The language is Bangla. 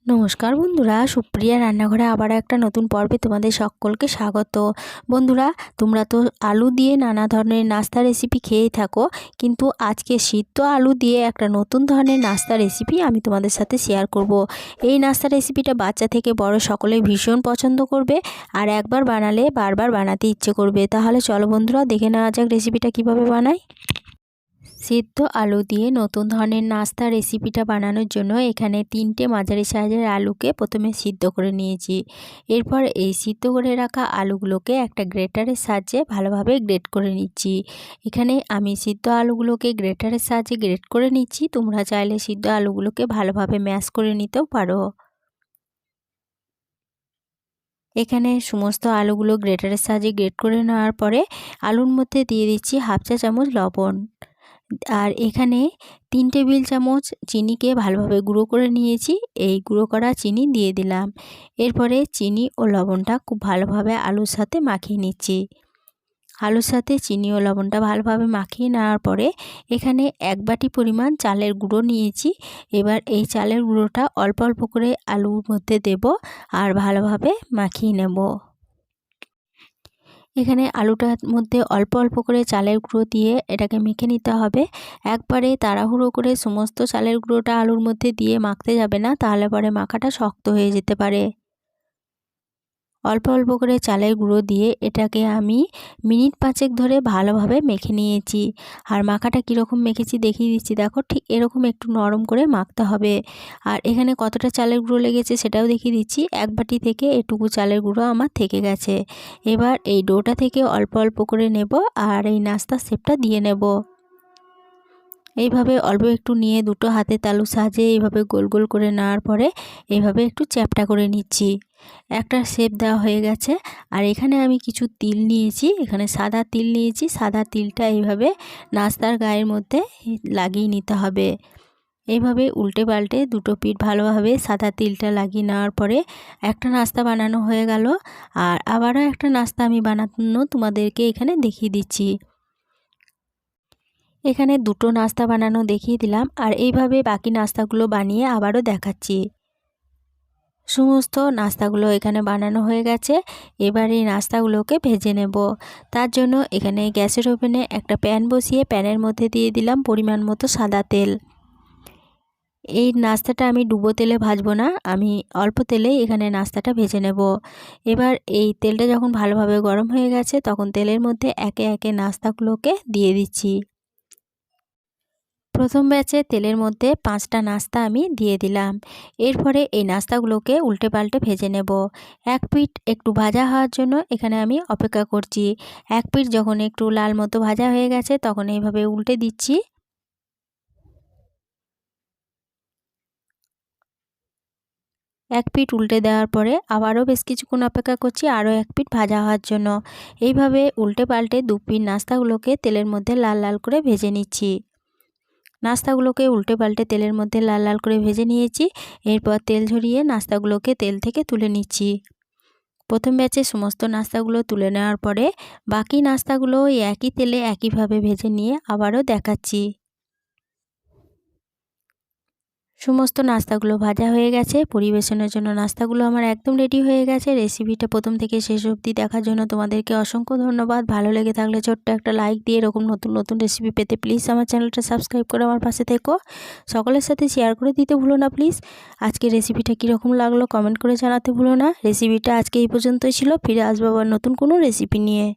নমস্কার বন্ধুরা, সুপ্রিয়া রান্নাঘরে আবার একটা নতুন পর্বে তোমাদের সকলকে স্বাগত। বন্ধুরা, তোমরা তো আলু দিয়ে নানা ধরনের নাস্তা রেসিপি খেয়েই থাকো, কিন্তু আজকে সিদ্ধ আলু দিয়ে একটা নতুন ধরনের নাস্তা রেসিপি আমি তোমাদের সাথে শেয়ার করব। এই নাস্তা রেসিপিটা বাচ্চা থেকে বড় সকলেই ভীষণ পছন্দ করবে, আর একবার বানালে বারবার বানাতে ইচ্ছে করবে। তাহলে চলো বন্ধুরা, দেখে নেওয়া যাক রেসিপিটা কিভাবে বানাই। সিদ্ধ আলু দিয়ে নতুন ধরনের নাস্তা রেসিপিটা বানানোর জন্য এখানে 3টে মাঝারি সাইজের আলুকে প্রথমে সিদ্ধ করে নিয়েছি। এরপর এই সিদ্ধ করে রাখা আলুগুলোকে একটা গ্রেটারের সাহায্যে ভালোভাবে গ্রেট করে নিচ্ছি। এখানে আমি সিদ্ধ আলুগুলোকে গ্রেটারের সাহায্যে গ্রেট করে নিচ্ছি, তোমরা চাইলে সিদ্ধ আলুগুলোকে ভালোভাবে ম্যাশ করে নিতেও পারো। এখানে সমস্ত আলুগুলো গ্রেটারের সাহায্যে গ্রেট করে নেওয়ার পরে আলুর মধ্যে দিয়ে দিচ্ছি হাফ চা চামচ লবণ, আর এখানে 3 টেবিল চামচ চিনিকে ভালোভাবে গুঁড়ো করে নিয়েছি। এই গুঁড়ো করা চিনি দিয়ে দিলাম। এরপরে চিনি ও লবণটা খুব ভালোভাবে আলুর সাথে মাখিয়ে নিচ্ছি। আলুর সাথে চিনি ও লবণটা ভালোভাবে মাখিয়ে নেওয়ার পরে এখানে 1 বাটি পরিমাণ চালের গুঁড়ো নিয়েছি। এবার এই চালের গুঁড়োটা অল্প অল্প করে আলুর মধ্যে দেব আর ভালোভাবে মাখিয়ে নেব। এখানে আলুটার মধ্যে অল্প অল্প করে চালের গুঁড়ো দিয়ে এটাকে মেখে নিতে হবে। একবারে তাড়াহুড়ো করে সমস্ত চালের গুঁড়োটা আলুর মধ্যে দিয়ে মাখতে যাবে না, তাহলে পরে মাখাটা শক্ত হয়ে যেতে পারে। অল্প অল্প করে চালের গুঁড়ো দিয়ে এটাকে আমি মিনিট 5 ধরে ভালোভাবে মেখে নিয়েছি। আর মাখাটা কীরকম মেখেছি দেখিয়ে দিচ্ছি, দেখো ঠিক এরকম একটু নরম করে মাখতে হবে। আর এখানে কতটা চালের গুঁড়ো লেগেছে সেটাও দেখিয়ে দিচ্ছি। 1 বাটি থেকে এটুকু চালের গুঁড়ো আমার থেকে গেছে। এবার এই ডোটা থেকে অল্প অল্প করে নেব আর এই নাস্তার শেপটা দিয়ে নেব। এইভাবে অল্প একটু নিয়ে দুটো হাতের তালুর সাহায্যে এইভাবে গোল গোল করে নেওয়ার পরে এইভাবে একটু চ্যাপটা করে নিচ্ছি। একটা শেপ দেওয়া হয়ে গেছে। আর এখানে আমি কিছু তিল নিয়েছি, এখানে সাদা তিল নিয়েছি। সাদা তিলটা এইভাবে নাস্তার গায়ের মধ্যে লাগিয়ে নিতে হবে। এইভাবে উল্টে পাল্টে দুটো পিঠ ভালোভাবে সাদা তিলটা লাগিয়ে নেওয়ার পরে একটা নাস্তা বানানো হয়ে গেল। আর আবারও একটা নাস্তা আমি বানানো তোমাদেরকে এখানে দেখিয়ে দিচ্ছি। এখানে দুটো নাস্তা বানানো দেখিয়ে দিলাম, আর এইভাবে বাকি নাস্তাগুলো বানিয়ে আবারও দেখাচ্ছি। সমস্ত নাস্তাগুলো এখানে বানানো হয়ে গেছে। এবার এই নাস্তাগুলোকে ভেজে নেব। তার জন্য এখানে গ্যাসের ওভেনে একটা প্যান বসিয়ে প্যানের মধ্যে দিয়ে দিলাম পরিমাণ মতো সাদা তেল। এই নাস্তাটা আমি ডুবো তেলে ভাজবো না, আমি অল্প তেলেই এখানে নাস্তাটা ভেজে নেব। এবার এই তেলটা যখন ভালোভাবে গরম হয়ে গেছে তখন তেলের মধ্যে একে একে নাস্তাগুলোকে দিয়ে দিচ্ছি। প্রথম ব্যাচে তেলের মধ্যে 5টা নাস্তা আমি দিয়ে দিলাম। এরপরে এই নাস্তাগুলোকে উল্টে পাল্টে ভেজে নেব। এক পিঠ একটু ভাজা হওয়ার জন্য এখানে আমি অপেক্ষা করছি। এক পিঠ যখন একটু লাল মতো ভাজা হয়ে গেছে তখন এইভাবে উল্টে দিচ্ছি। এক পিঠ উল্টে দেওয়ার পরে আবারও বেশ কিছুক্ষণ অপেক্ষা করছি আরও এক পিঠ ভাজা হওয়ার জন্য। এইভাবে উল্টে পাল্টে 2 পিঠ নাস্তাগুলোকে তেলের মধ্যে লাল লাল করে ভেজে নিচ্ছি। নাস্তাগুলোকে উল্টে পাল্টে তেলের মধ্যে লাল লাল করে ভেজে নিয়েছি। এরপর তেল ঝরিয়ে নাস্তাগুলোকে তেল থেকে তুলে নিচ্ছি। প্রথম ব্যাচে সমস্ত নাস্তাগুলো তুলে নেওয়ার পরে বাকি নাস্তাগুলো ওই একই তেলে একইভাবে ভেজে নিয়ে আবারও দেখাচ্ছি। সমস্ত নাস্তাগুলো ভাজা হয়ে গেছে। পরিবেশনের জন্য নাস্তাগুলো আমার একদম রেডি হয়ে গেছে। রেসিপিটা প্রথম থেকে শেষ অবধি দেখার জন্য তোমাদেরকে অসংখ্য ধন্যবাদ। ভালো লেগে থাকলে ছোট্ট একটা লাইক দিয়ে এরকম নতুন নতুন রেসিপি পেতে প্লিজ আমার চ্যানেলটা সাবস্ক্রাইব করে আমার পাশে থেকো। সকলের সাথে শেয়ার করে দিতে ভুলো না প্লিজ। আজকে রেসিপিটা কীরকম লাগলো কমেন্ট করে জানাতে ভুলো না। রেসিপিটা আজকে এই পর্যন্তই ছিল, ফিরে আসবো আবার নতুন কোনো রেসিপি নিয়ে।